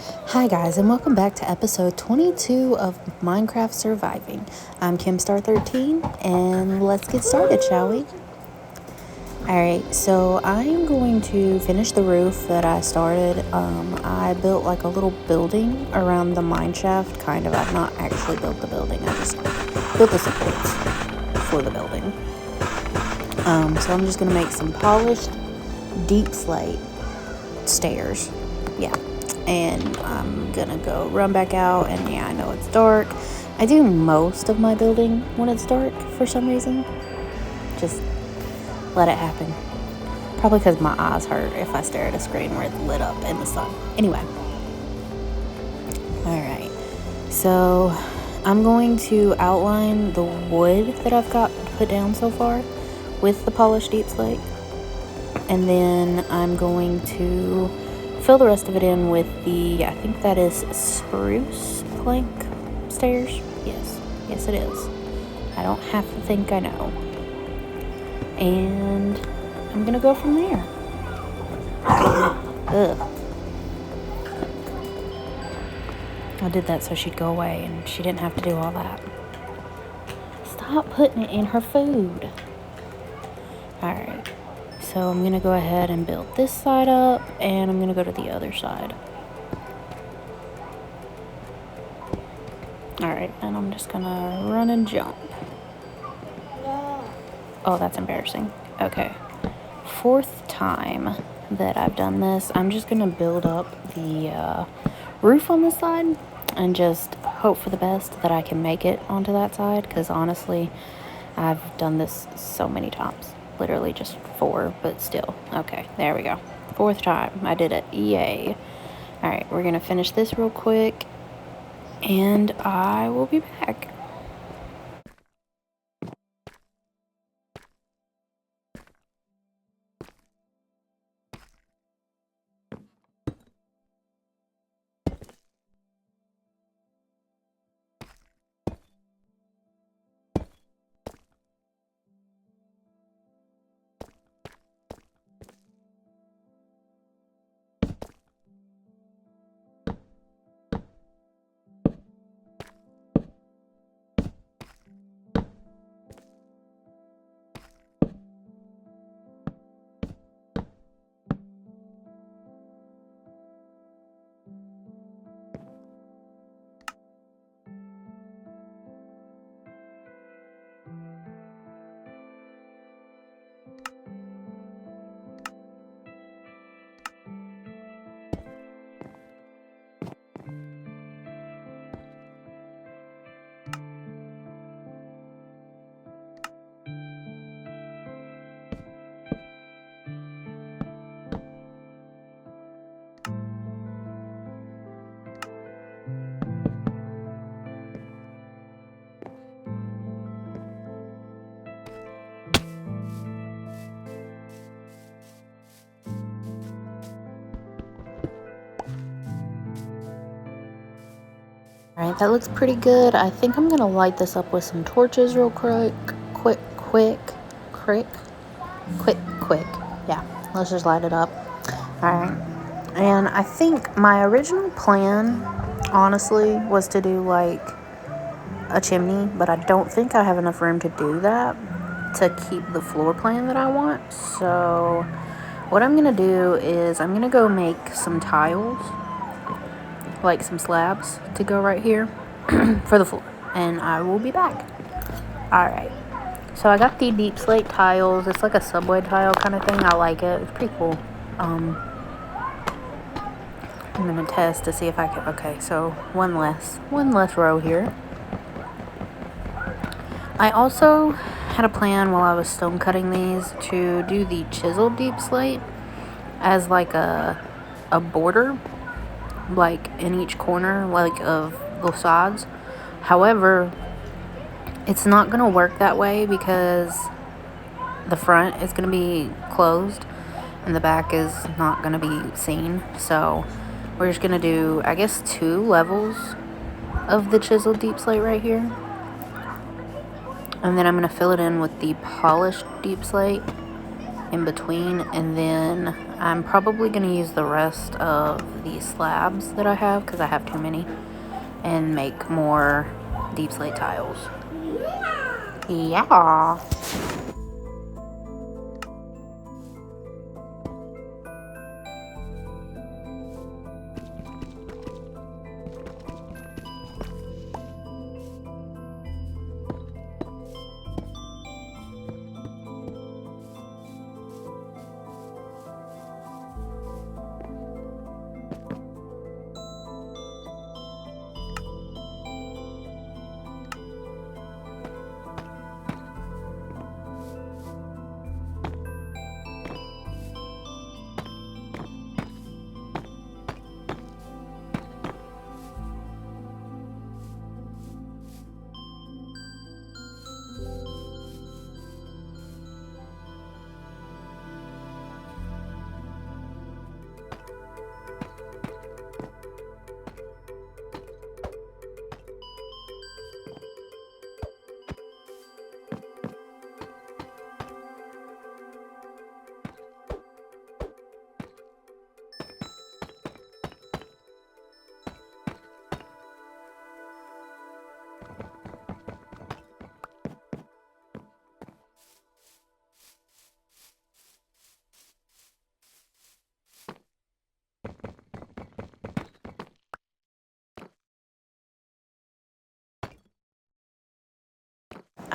Hi guys, and welcome back to episode 22 of Minecraft Surviving. I'm KimStar13, and let's get started, shall we? Alright, so I'm going to finish the roof that I started. I built like a little building around the mineshaft, kind of. I've not actually built the building, I just built the supports for the building. So I'm just going to make some polished deep slate stairs. Yeah. And I'm gonna go run back out, and yeah, I know it's dark. I do most of my building when it's dark for some reason. Just let it happen. Probably because my eyes hurt if I stare at a screen where it's lit up in the sun. Anyway. Alright. So I'm going to outline the wood that I've got put down so far with the polished deep slate. And then I'm going to fill the rest of it in with the, I think that is spruce plank stairs. Yes it is. I don't have to think I know. And I'm gonna go from there. Ugh. I did that so she'd go away and she didn't have to do all that. Stop putting it in her food. Alright. So I'm going to go ahead and build this side up, and I'm going to go to the other side. Alright, and I'm just going to run and jump. Oh, that's embarrassing. Okay. Fourth time that I've done this, I'm just going to build up the roof on this side and just hope for the best that I can make it onto that side, because honestly, I've done this so many times. Literally just 4, but still. Okay, there we go. 4th time. I did it. Yay. Alright, we're going to finish this real quick, and I will be back. Alright, that looks pretty good. I think I'm going to light this up with some torches real quick. Quick. Yeah, let's just light it up. Alright. And I think my original plan, honestly, was to do like a chimney, but I don't think I have enough room to do that to keep the floor plan that I want. So what I'm going to do is I'm going to go make some tiles, like some slabs to go right here for the floor, and I will be back. Alright, so I got the deep slate tiles. It's like a subway tile kind of thing. I like it. It's pretty cool. I'm gonna test to see if I can. Okay, so one less row here. I also had a plan while I was stone cutting these to do the chiseled deep slate as like a border, like in each corner, like of the sides. However, it's not gonna work that way because the front is gonna be closed and the back is not gonna be seen. So we're just gonna do, I guess, 2 levels of the chiseled deep slate right here, and then I'm gonna fill it in with the polished deep slate, in between, and then I'm probably going to use the rest of these slabs that I have, because I have too many, and make more deep slate tiles. Yeah.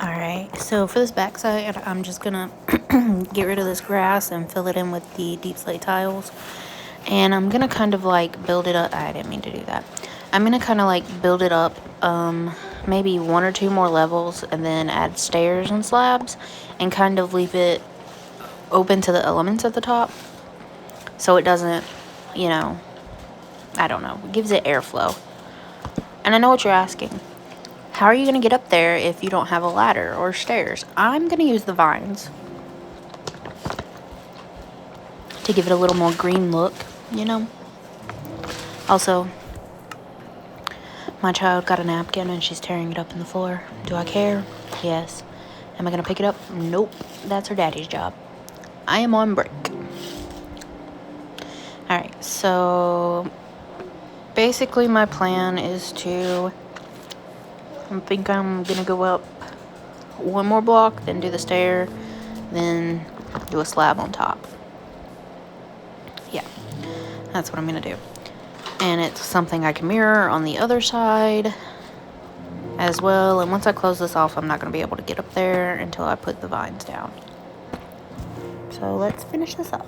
Alright, so for this backside, I'm just gonna get rid of this grass and fill it in with the deep slate tiles. And I'm gonna kind of like build it up. I didn't mean to do that. I'm gonna kind of like build it up, maybe 1 or 2 more levels, and then add stairs and slabs, and kind of leave it open to the elements at the top, so it doesn't, you know, I don't know, it gives it airflow. And I know what you're asking. How are you going to get up there if you don't have a ladder or stairs? I'm going to use the vines to give it a little more green look, you know. Also, my child got a napkin and she's tearing it up in the floor. Do I care? Yes. Am I going to pick it up? Nope. That's her daddy's job. I am on break. Alright, so basically my plan is to, I think I'm going to go up 1 more block, then do the stair, then do a slab on top. Yeah, that's what I'm gonna do. And it's something I can mirror on the other side as well. And once I close this off, I'm not gonna be able to get up there until I put the vines down. So let's finish this up.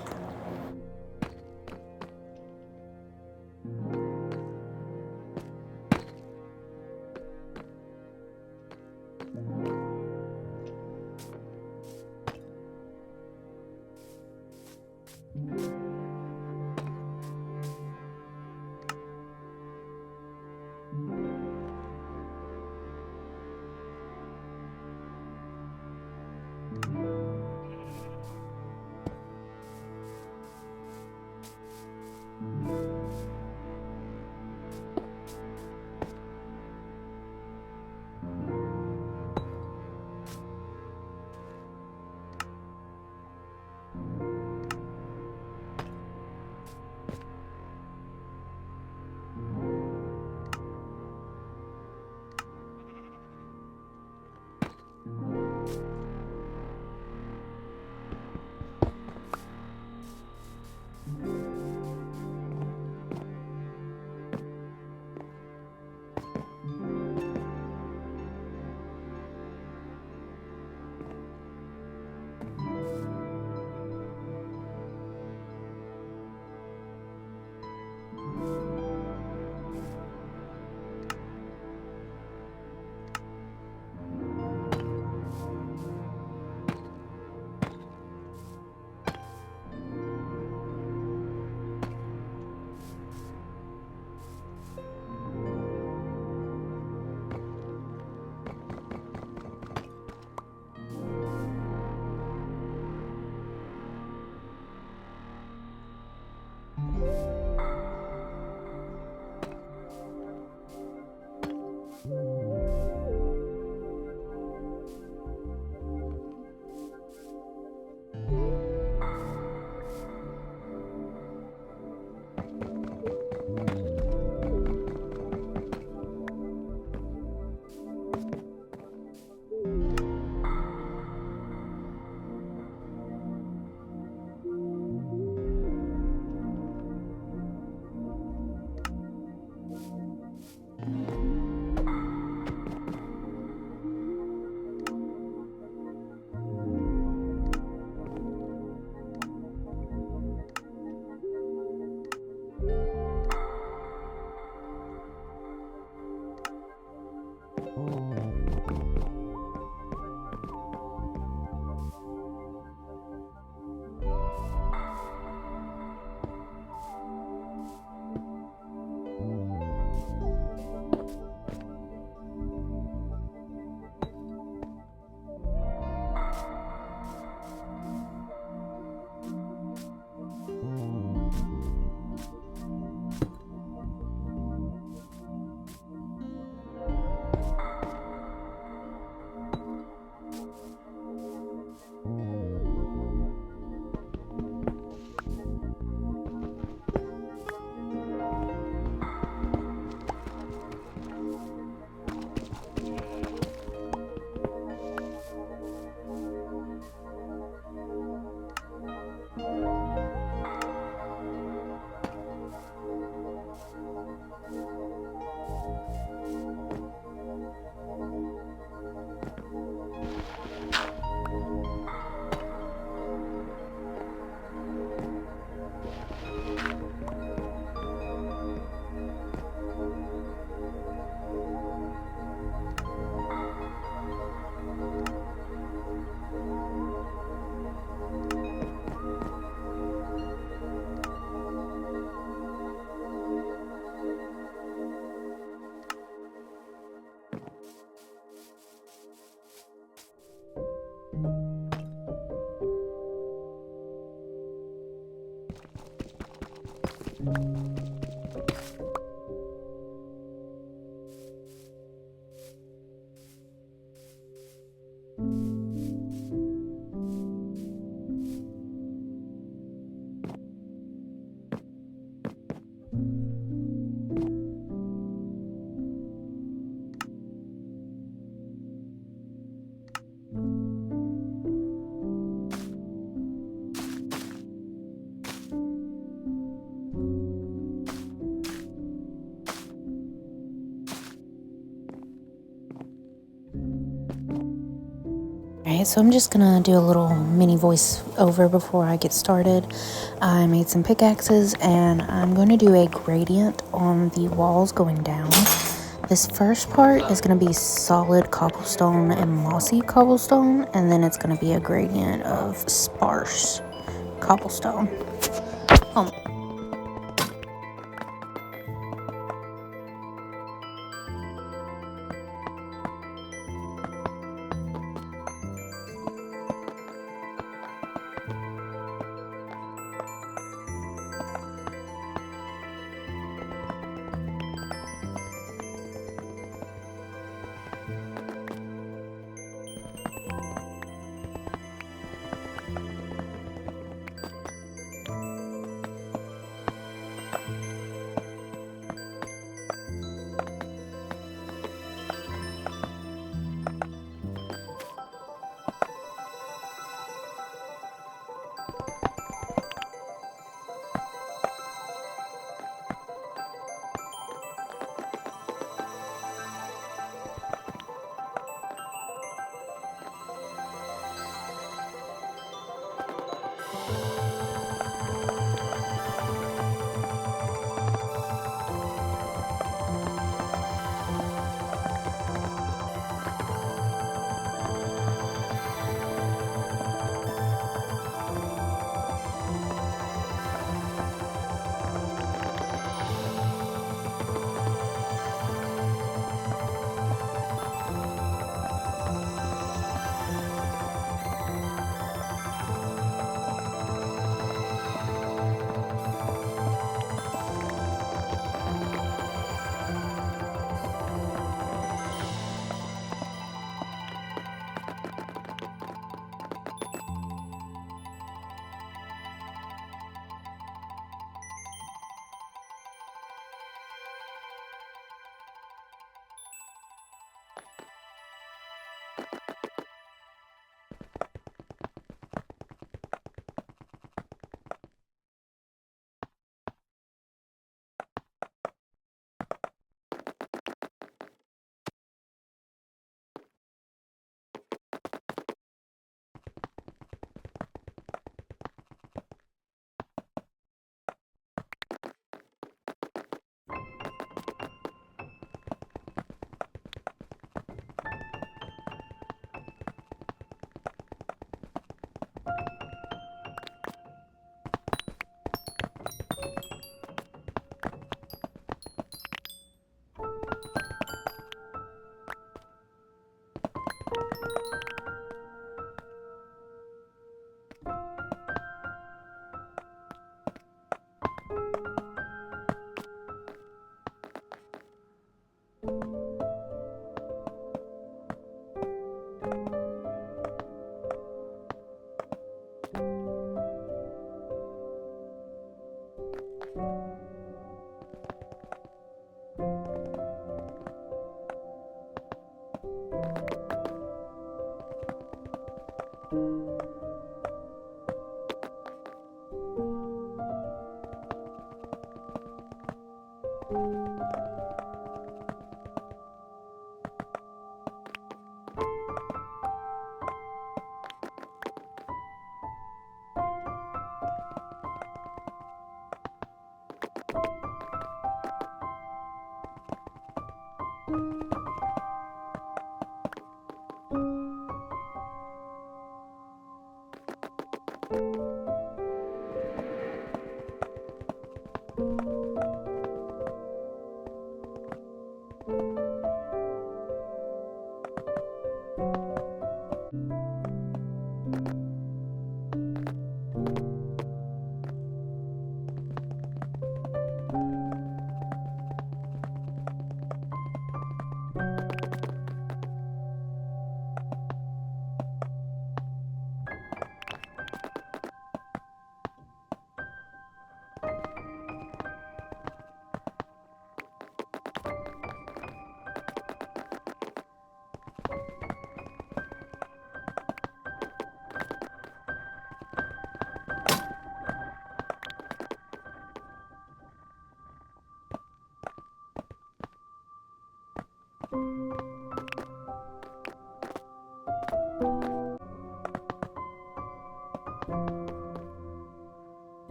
Alright, so I'm just gonna do a little mini voice over before I get started. I made some pickaxes and I'm going to do a gradient on the walls going down. This first part is going to be solid cobblestone and mossy cobblestone, and then it's going to be a gradient of sparse cobblestone. Oh.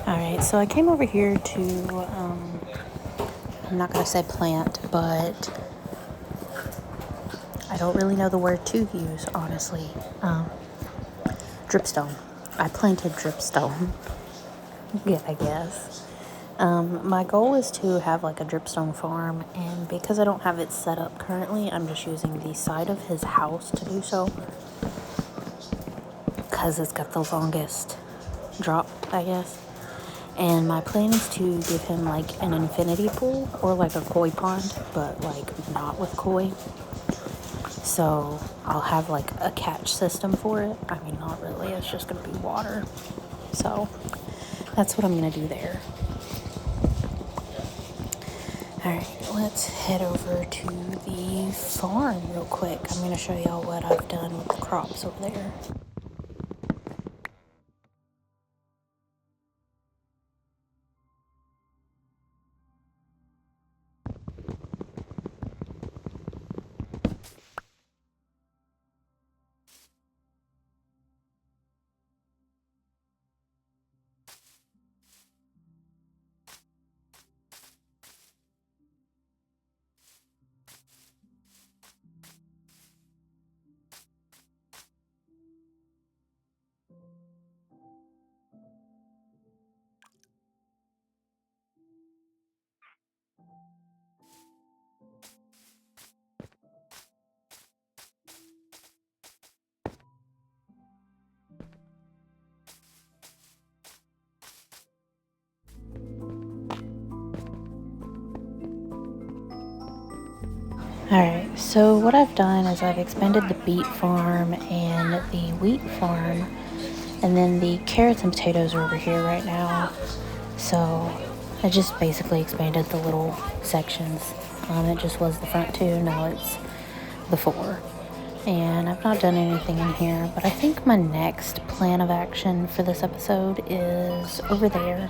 Alright, so I came over here to, I'm not going to say plant, but I don't really know the word to use, honestly. Dripstone. I planted dripstone. Yeah, I guess. My goal is to have like a dripstone farm, and because I don't have it set up currently, I'm just using the side of his house to do so. Because it's got the longest drop, I guess. And my plan is to give him like an infinity pool or like a koi pond, but like not with koi. So I'll have like a catch system for it. I mean, not really, it's just gonna be water. So that's what I'm gonna do there. Alright, let's head over to the farm real quick. I'm gonna show y'all what I've done with the crops over there. Alright, so what I've done is I've expanded the beet farm and the wheat farm, and then the carrots and potatoes are over here right now. So I just basically expanded the little sections. It just was the front two, now it's the four. And I've not done anything in here, but I think my next plan of action for this episode is over there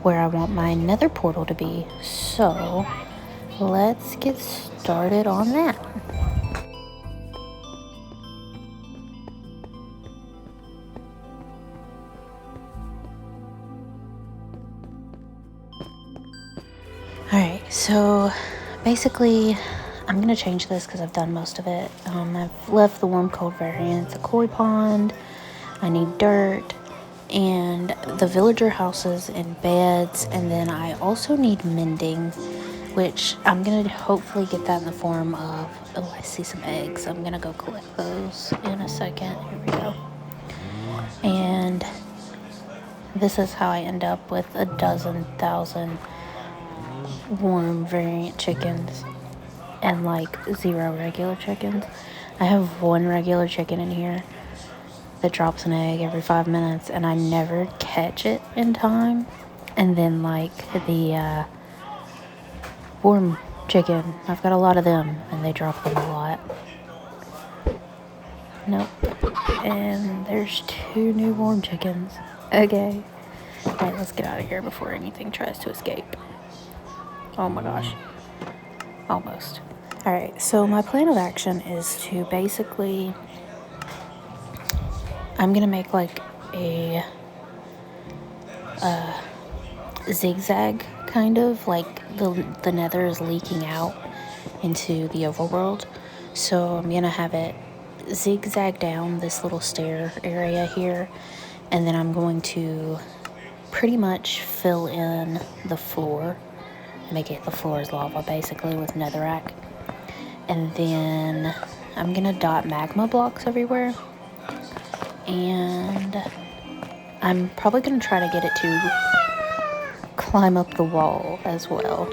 where I want my nether portal to be. So let's get started on that. Alright, so basically I'm going to change this because I've done most of it. I've left the warm cold variant, a koi pond, I need dirt, and the villager houses and beds, and then I also need mending, which I'm going to hopefully get that in the form of, oh, I see some eggs. I'm going to go collect those in a second. Here we go. And this is how I end up with 12,000 warm variant chickens and like 0 regular chickens. I have 1 regular chicken in here that drops an egg every 5 minutes, and I never catch it in time. And then like the warm chicken, I've got a lot of them, and they drop them a lot. Nope. And there's 2 new warm chickens. Okay. Alright, let's get out of here before anything tries to escape. Oh my gosh. Almost. Alright, so my plan of action is to basically, I'm gonna make like a zigzag kind of, like the nether is leaking out into the overworld. So I'm gonna have it zigzag down this little stair area here, and then I'm going to pretty much fill in the floor, make it the floor is lava basically with netherrack. And then I'm gonna dot magma blocks everywhere, and I'm probably gonna try to get it to climb up the wall as well.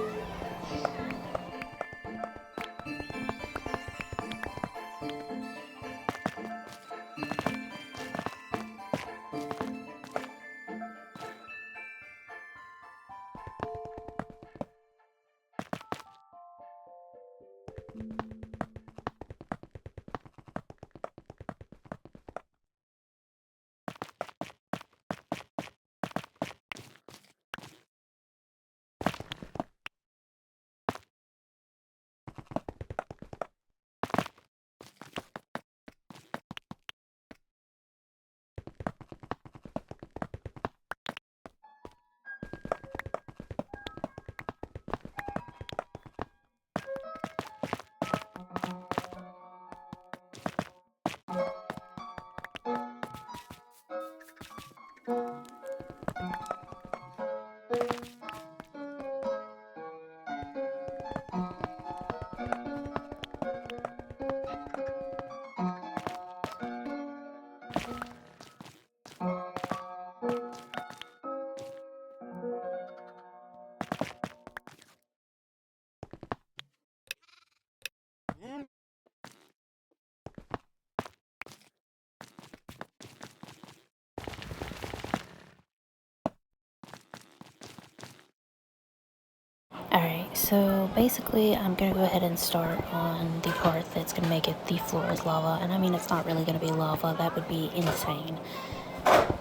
so basically I'm going to go ahead and start on the part that's going to make it the floor is lava. And I mean, it's not really going to be lava. That would be insane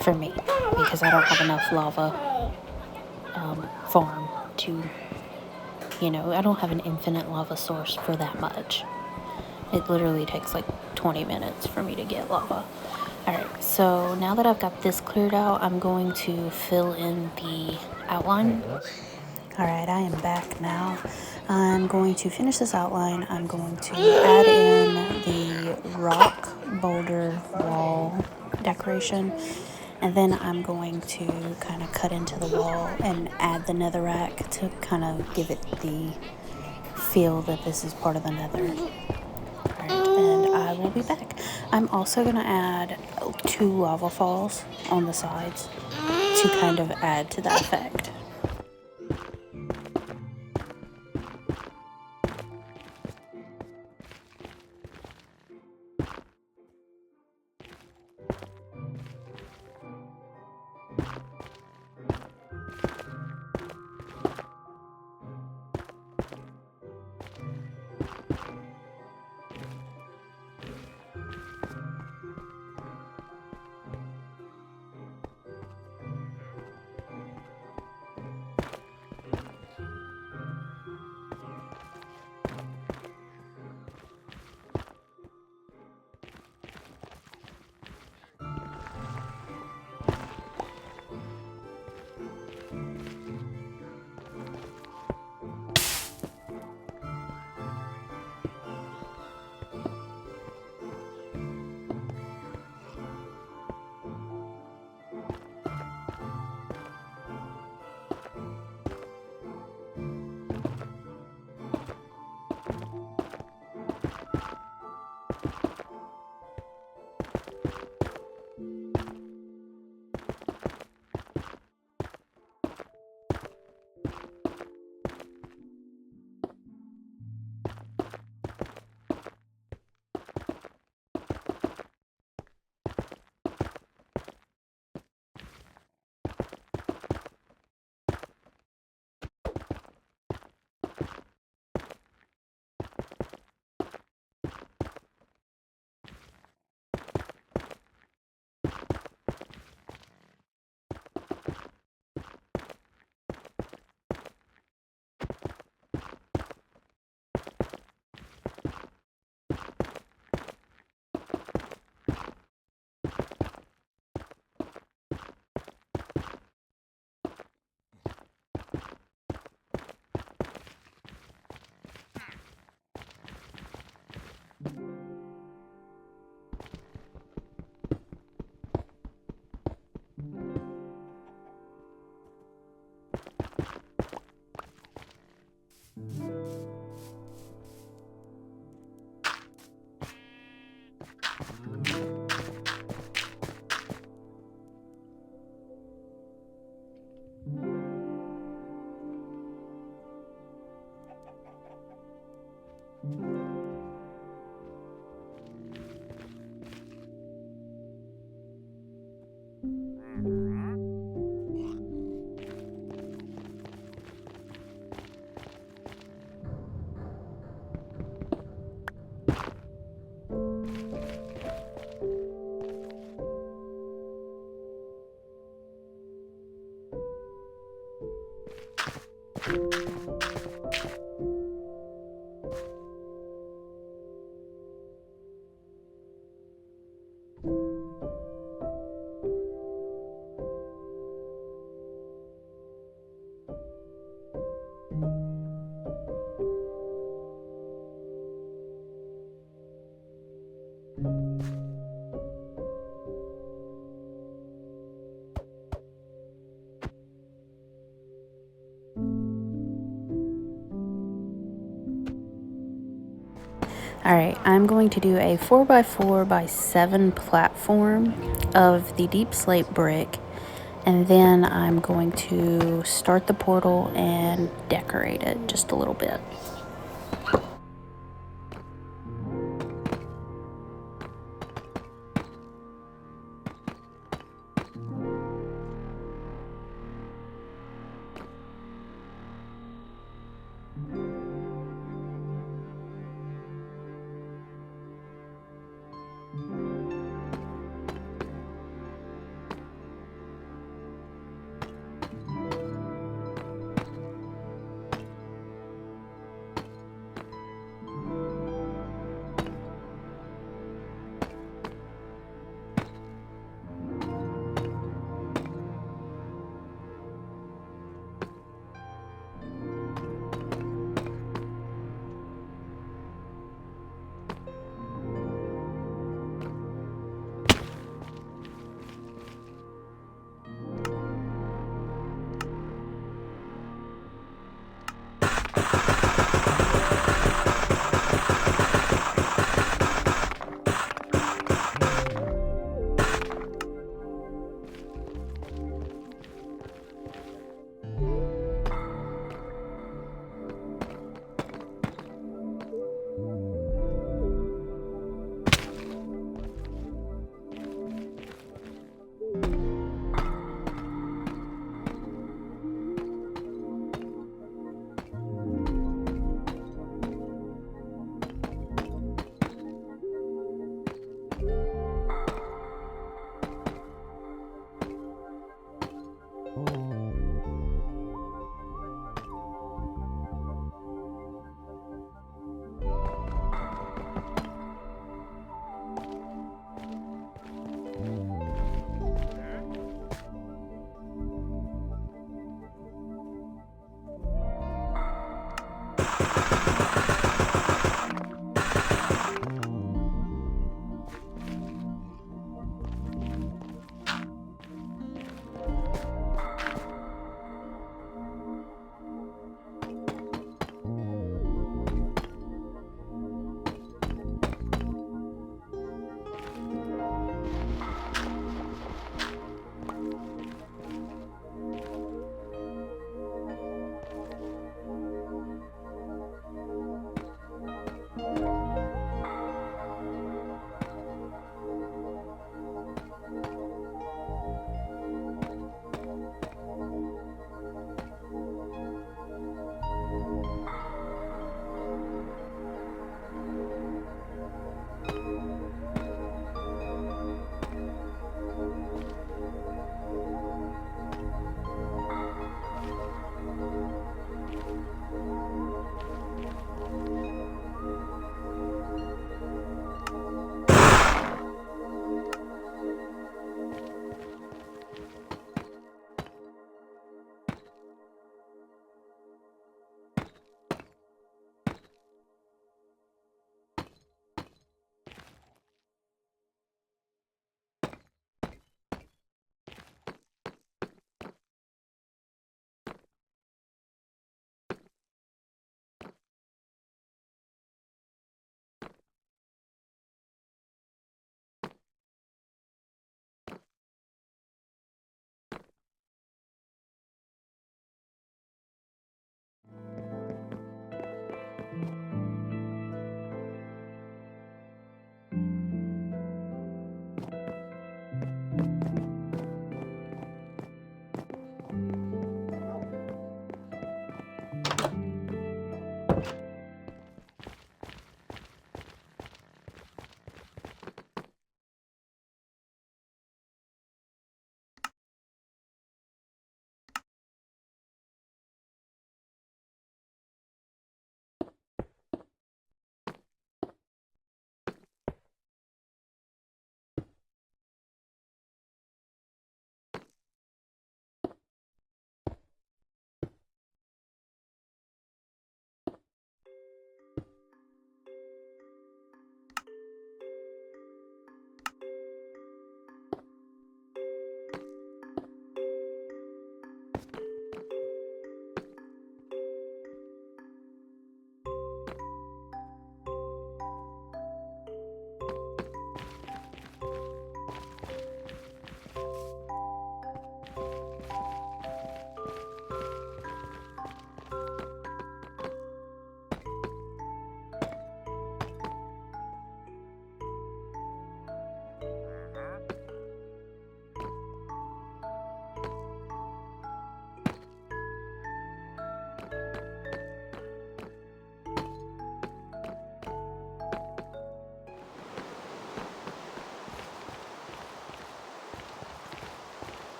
for me because I don't have enough lava farm to, you know, I don't have an infinite lava source for that much. It literally takes like 20 minutes for me to get lava. Alright, so now that I've got this cleared out, I'm going to fill in the outline. Alright, I am back now. I'm going to finish this outline. I'm going to add in the rock boulder wall decoration. And then I'm going to kind of cut into the wall and add the netherrack to kind of give it the feel that this is part of the nether. Alright, and I will be back. I'm also going to add 2 lava falls on the sides to kind of add to that effect. Alright, I'm going to do a 4x4x7 platform of the deep slate brick, and then I'm going to start the portal and decorate it just a little bit.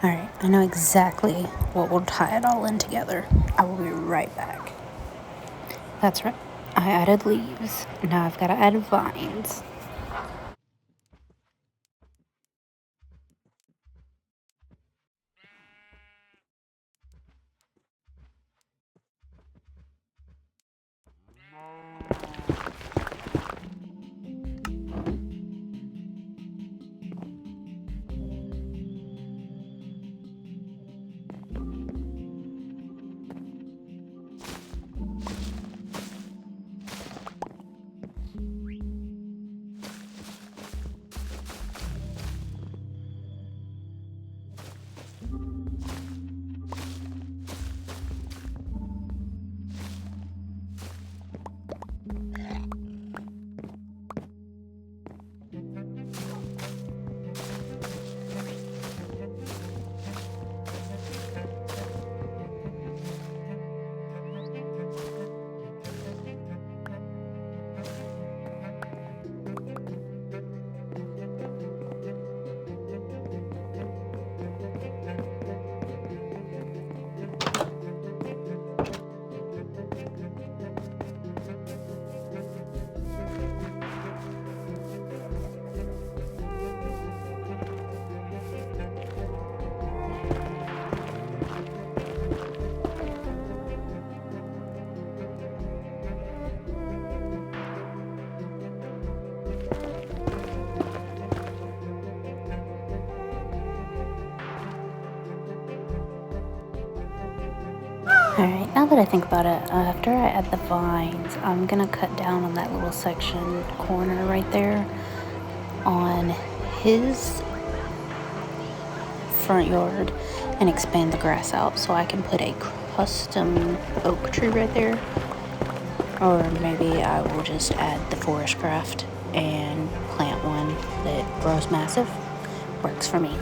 Alright, I know exactly what will tie it all in together. I will be right back. That's right, I added leaves. Now I've got to add vines. Alright, now that I think about it, after I add the vines, I'm gonna cut down on that little section corner right there on his front yard and expand the grass out so I can put a custom oak tree right there. Or maybe I will just add the forest craft and plant one that grows massive. Works for me.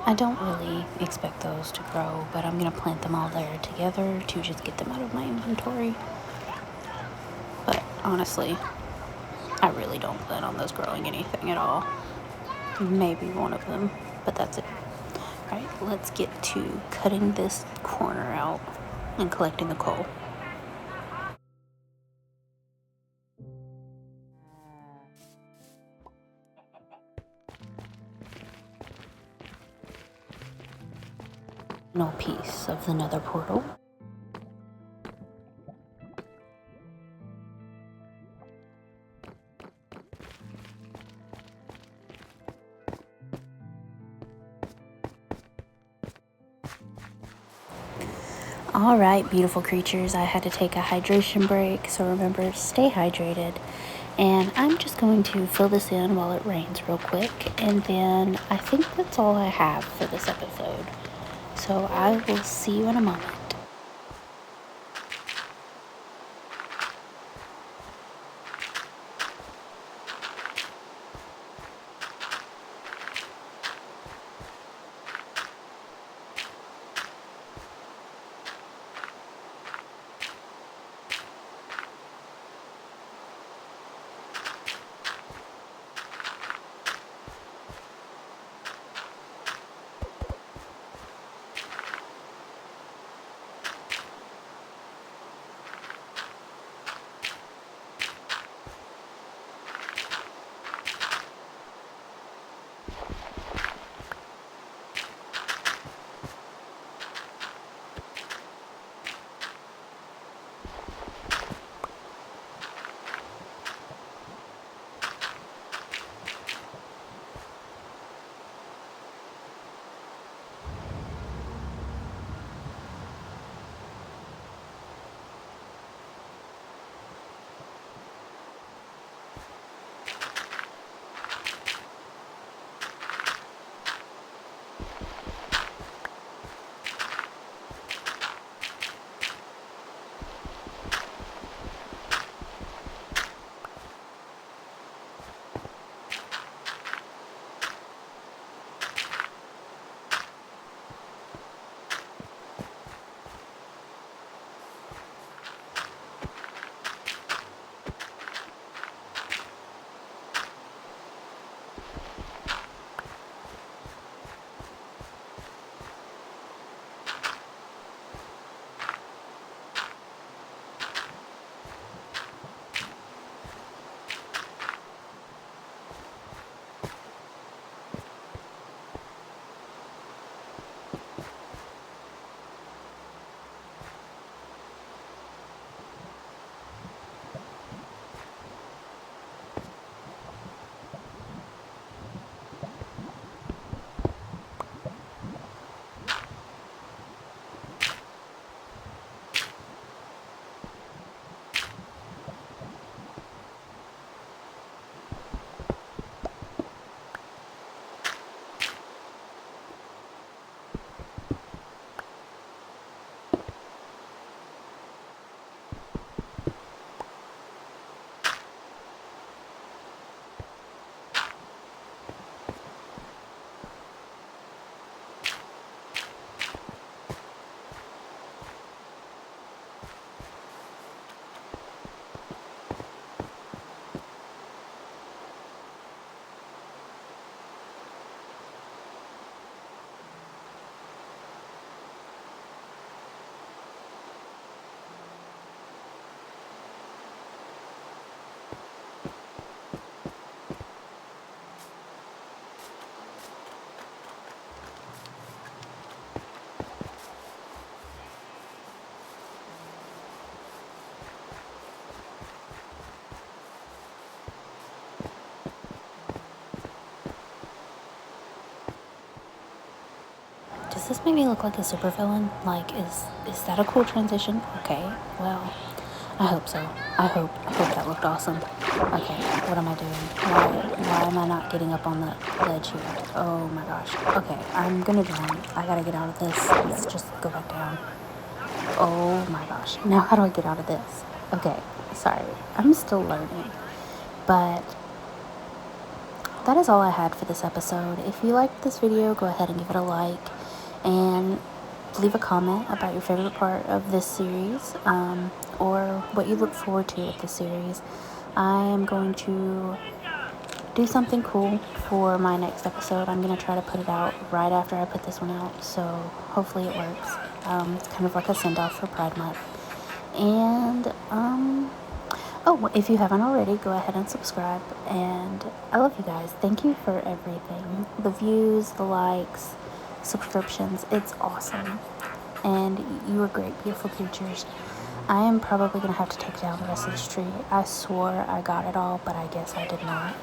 I don't really expect those to grow, but I'm going to plant them all there together to just get them out of my inventory. But honestly, I really don't plan on those growing anything at all. maybe one of them, but that's it. Alright, let's get to cutting this corner out and collecting the coal. No piece of the nether portal. All right, beautiful creatures, I had to take a hydration break, so remember, stay hydrated. And I'm just going to fill this in while it rains real quick, and then I think that's all I have for this episode. So I will see you in a moment. Does this make me look like a supervillain? Like, is that a cool transition? Okay, well, I hope so. I hope that looked awesome. Okay, what am I doing? Why am I not getting up on the ledge here? Oh my gosh. Okay, I'm gonna drown. I gotta get out of this. Let's just go back down. Oh my gosh. Now how do I get out of this? Okay, sorry. I'm still learning. But that is all I had for this episode. If you liked this video, go ahead and give it a like. And leave a comment about your favorite part of this series, or what you look forward to with the series. I am going to do something cool for my next episode. I'm going to try to put it out right after I put this one out, so hopefully it works. It's kind of like a send-off for Pride Month. And, oh, if you haven't already, go ahead and subscribe. And I love you guys. Thank you for everything. The views, the likes, subscriptions. It's awesome. And you are great, beautiful creatures. I am probably going to have to take down the rest of this tree. I swore I got it all, but I guess I did not.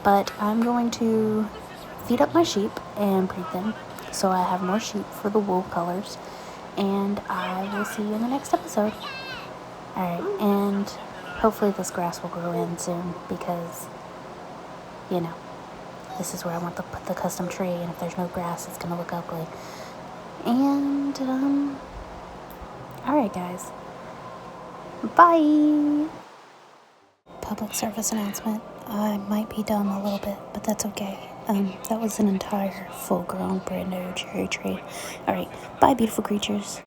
But I'm going to feed up my sheep and breed them so I have more sheep for the wool colors. And I will see you in the next episode. Alright, and hopefully this grass will grow in soon because, you know, this is where I want to put the custom tree, and if there's no grass, it's going to look ugly. And, alright guys. Bye! Public service announcement. I might be dumb a little bit, but that's okay. That was an entire full-grown, brand new cherry tree. Alright, bye beautiful creatures.